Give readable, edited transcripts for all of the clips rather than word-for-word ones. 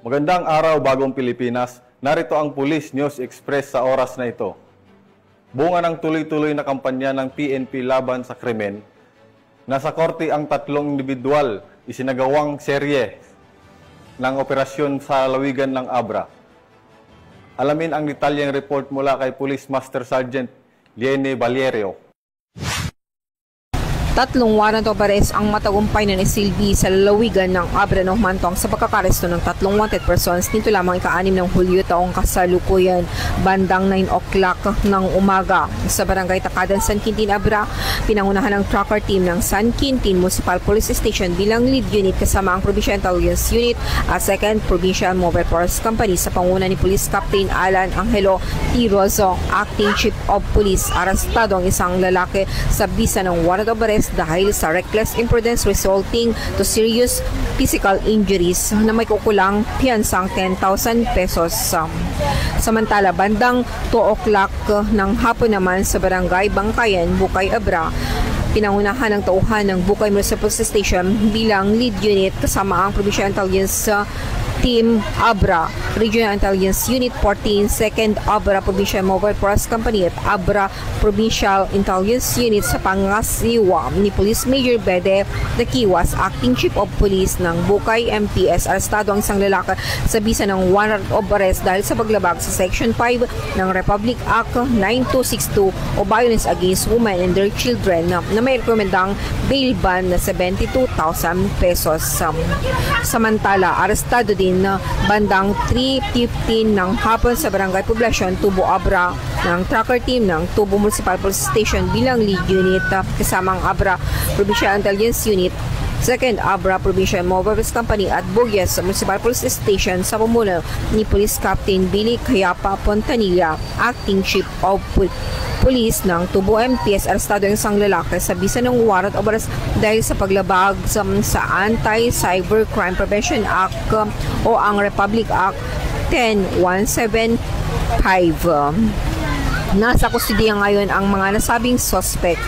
Magandang araw, Bagong Pilipinas. Narito ang Police News Express sa oras na ito. Bunga ng tuloy-tuloy na kampanya ng PNP laban sa krimen, nasa korte ang 3 individual isinagawang serye ng operasyon sa lawigan ng Abra. Alamin ang detalyeng report mula kay Police Master Sergeant Liene Valerio. 3 warrant of arrest ang matagumpay na nasilbi sa lalawigan ng Abra ng Humantong sa pagkakaresto ng 3 wanted persons nito lamang ika-6 ng Hulyo taong kasalukuyan bandang 9 o'clock ng umaga sa barangay Takadan, San Quintin, Abra. Pinangunahan ng tracker team ng San Quintin Municipal Police Station bilang lead unit kasama ang Provincial Intelligence Unit at 2nd Provincial Mobile Force Company sa panguna ni Police Captain Alan Angelo T. Rozo, Acting Chief of Police. Arestado ang isang lalaki sa bisa ng warrant of arrest dahil sa reckless imprudence resulting to serious physical injuries na may kukulang piyansang 10,000 pesos. Samantala, bandang 2 o'clock ng hapon naman sa barangay Bangkayan, Bukay, Abra, pinangunahan ng tauhan ng Bukay Municipal Station bilang lead unit kasama ang Provincial Intelligence Team Abra, Regional Intelligence Unit 14, 2nd Abra Provincial Mobile Force Company at Abra Provincial Intelligence Unit sa pangasiwa ni Police Major Bede Dakiwas, Acting Chief of Police ng Bukay MPS. Arestado ang isang lalaki sa bisa ng warrant of arrest dahil sa paglabag sa Section 5 ng Republic Act 9262 o Violence Against Women and Their Children na may rekomendang bail ban na 72,000 pesos. Samantala, arestado din na bandang 3:15 ng hapon sa Barangay Poblasyon, Tubo, Abra ng tracker team ng Tubo Municipal Police Station bilang lead unit kasama ang Abra Provincial Intelligence Unit, 2nd Abra Provincial Mobile Force Company at Bugyas Municipal Police Station sa pamumuno ni Police Captain Billy Cayapa Pontanilla, Acting Chief of Police ng Tubo MPS. Arestado ang isang lalaki sa bisa ng warrant of arrest dahil sa paglabag sa Anti-Cyber Crime Prevention Act o ang Republic Act 10175. Nasa kustudiya ngayon ang mga nasabing suspect.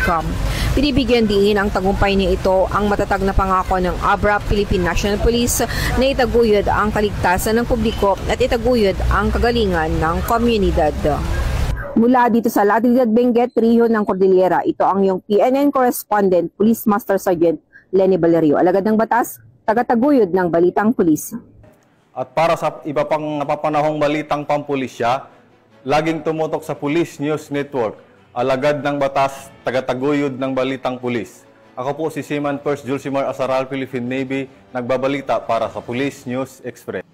Binibigyan din ang tagumpay niya ito ang matatag na pangako ng Abra Philippine National Police na itaguyod ang kaligtasan ng publiko at itaguyod ang kagalingan ng komunidad. Mula dito sa La Trinidad, Benguet, Rio ng Cordillera, ito ang iyong PNN correspondent, Police Master Sergeant Liene Valerio. Alagad ng batas, tagataguyod ng balitang pulis. At para sa iba pang napapanahong balitang pampulisya, laging tumutok sa Police News Network, alagad ng batas, tagataguyod ng balitang pulis. Ako po si Seaman First Julsimar Asaral, Philippine Navy, nagbabalita para sa Police News Express.